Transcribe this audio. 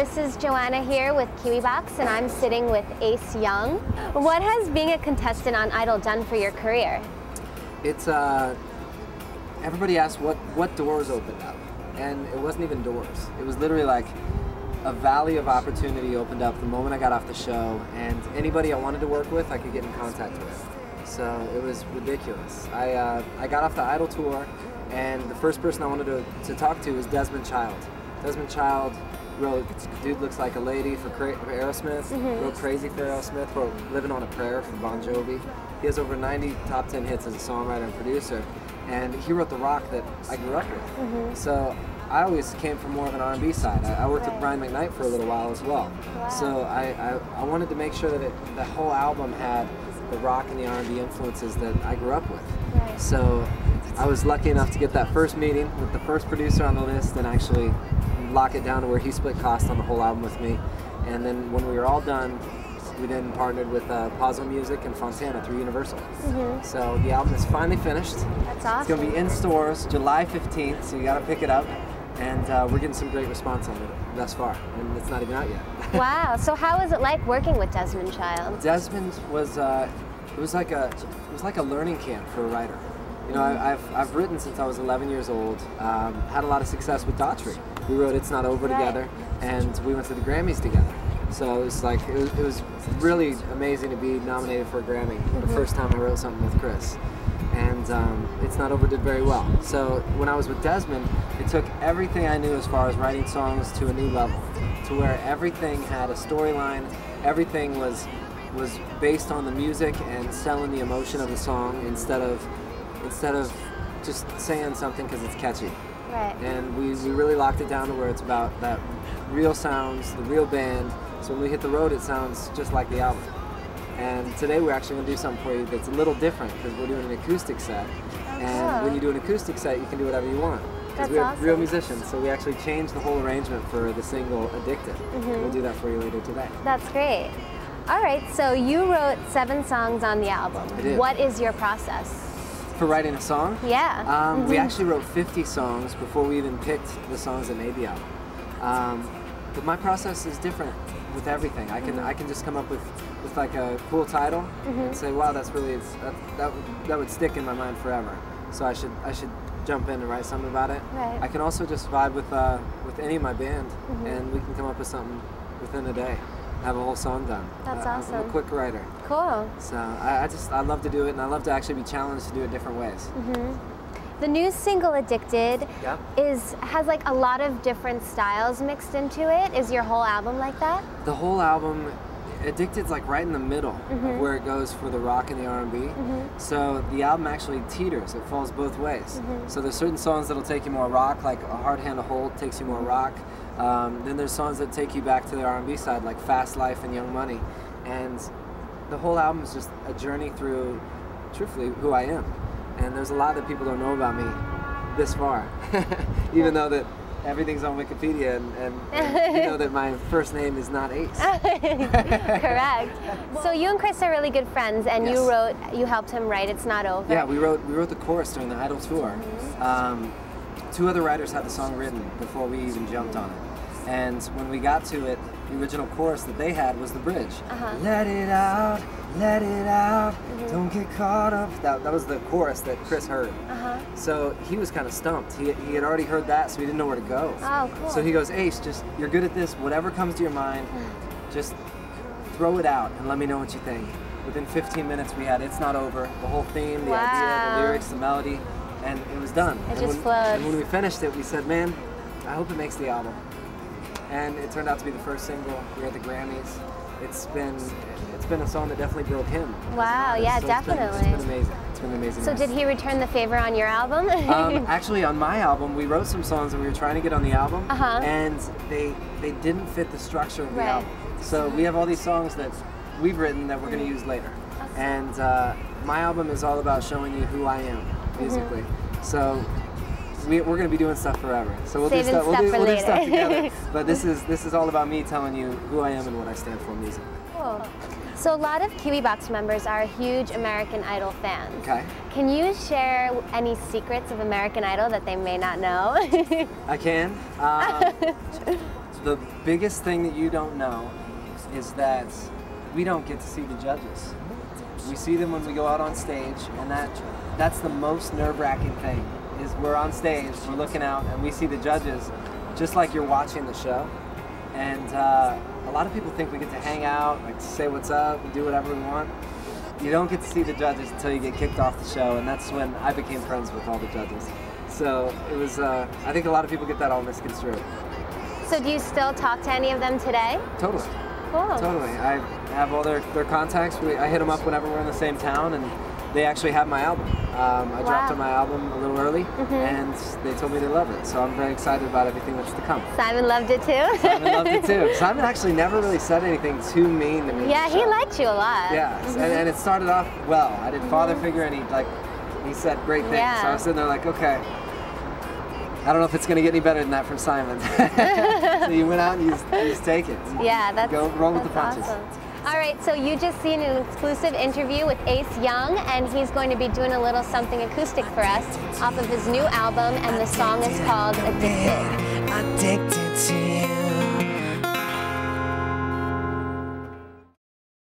this is Joanna here with KiwiBox, and I'm sitting with Ace Young. What has being a contestant on Idol done for your career? It's, everybody asks what doors opened up, and it wasn't even doors. It was literally like a valley of opportunity opened up the moment I got off the show, and anybody I wanted to work with, I could get in contact with. So it was ridiculous. I got off the Idol tour, and the first person I wanted to talk to was Desmond Childs. Desmond Childs wrote Dude Looks Like a Lady for Aerosmith, wrote Crazy for Aerosmith, wrote Living on a Prayer for Bon Jovi. He has over 90 top 10 hits as a songwriter and producer, and he wrote the rock that I grew up with. So I always came from more of an R&B side. I worked with Brian McKnight for a little while as well. Wow. So I wanted to make sure that the whole album had the rock and the R&B influences that I grew up with. Right. So I was lucky enough to get that first meeting with the first producer on the list and actually lock it down to where he split costs on the whole album with me. And then when we were all done, we then partnered with Pazzo Music and Fontana through Universal. So the album is finally finished. That's awesome. It's going to be in stores July 15th, so you got to pick it up. And we're getting some great response on it thus far, and it's not even out yet. Wow. So how was it like working with Desmond Childs? Desmond was it was like a learning camp for a writer. You know, I've written since I was 11 years old. Had a lot of success with Daughtry. We wrote It's Not Over together, and we went to the Grammys together. So it was like it was really amazing to be nominated for a Grammy the first time I wrote something with Chris. And It's Not Over did very well. So when I was with Desmond, it took everything I knew as far as writing songs to a new level, to where everything had a storyline, everything was based on the music and selling the emotion of the song instead of just saying something because it's catchy. Right. And we really locked it down to where it's about that real sounds, the real band. So when we hit the road, it sounds just like the album. And today we're actually going to do something for you that's a little different because we're doing an acoustic set. And when you do an acoustic set, you can do whatever you want. Because we have real musicians, so we actually changed the whole arrangement for the single Addicted. We'll do that for you later today. That's great. All right, so you wrote 7 songs on the album. I did. What is your process? For writing a song? Yeah. We actually wrote 50 songs before we even picked the songs that made the album. But my process is different with everything. I can just come up with like a cool title and say, wow, that's really that would stick in my mind forever. So I should jump in and write something about it. Right. I can also just vibe with any of my band, and we can come up with something within a day. Have a whole song done. That's awesome. I'm a quick writer. Cool. So I love to do it, and I love to actually be challenged to do it different ways. The new single Addicted Yep. has like a lot of different styles mixed into it. Is your whole album like that? The whole album, Addicted's like right in the middle of where it goes for the rock and the R&B. So the album actually teeters, it falls both ways. So there's certain songs that'll take you more rock, like A Hard Hand to Hold takes you more rock. Then there's songs that take you back to the R&B side, like Fast Life and Young Money. And the whole album is just a journey through, truthfully, who I am. And there's a lot that people don't know about me this far, even though that everything's on Wikipedia and you know that my first name is not Ace. Correct. So you and Chris are really good friends, and you helped him write It's Not Over. Yeah, we wrote the chorus during the Idol tour. 2 other writers had the song written before we even jumped on it. And when we got to it, the original chorus that they had was the bridge. Let it out, don't get caught up. That was the chorus that Chris heard. So he was kind of stumped. He had already heard that, so he didn't know where to go. Oh, cool. So he goes, Ace, you're good at this. Whatever comes to your mind, just throw it out and let me know what you think. Within 15 minutes, we had It's Not Over, the whole theme, the idea, the lyrics, the melody, and it was done. It just flowed. And when we finished it, we said, man, I hope it makes the album. And it turned out to be the first single. We were at the Grammys. It's been a song that definitely broke him. Wow, yeah, so definitely. It's been amazing. It's been amazing. So did he return the favor on your album? Actually, on my album, we wrote some songs that we were trying to get on the album, and they didn't fit the structure of the album. So we have all these songs that we've written that we're going to use later. And my album is all about showing you who I am musically. So we're going to be doing stuff forever. So we'll do stuff together. But this is all about me telling you who I am and what I stand for musically. Cool. So a lot of KiwiBox members are huge American Idol fans. Okay. Can you share any secrets of American Idol that they may not know? I can. The biggest thing that you don't know is that we don't get to see the judges. We see them when we go out on stage, and that's the most nerve-wracking thing, is we're on stage, we're looking out, and we see the judges just like you're watching the show. And a lot of people think we get to hang out, like say what's up, and do whatever we want. You don't get to see the judges until you get kicked off the show, and that's when I became friends with all the judges. So it was, I think a lot of people get that all misconstrued. So do you still talk to any of them today? Totally. Cool. Totally. I have all their contacts. I hit them up whenever we're in the same town, and they actually have my album. I dropped on my album a little early, and they told me they love it. So I'm very excited about everything that's to come. Simon loved it too? Simon loved it too. Simon actually never really said anything too mean to me. Yeah, he liked you a lot. Yeah, and it started off well. I did father figure, and he said great things. Yeah. So I was sitting there like, okay, I don't know if it's going to get any better than that from Simon. So you went out and you just take it. Yeah, that's Go roll with the punches. Awesome. All right, so you just seen an exclusive interview with Ace Young, and he's going to be doing a little something acoustic for us off of his new album, and the song is called Addicted. Addicted to you.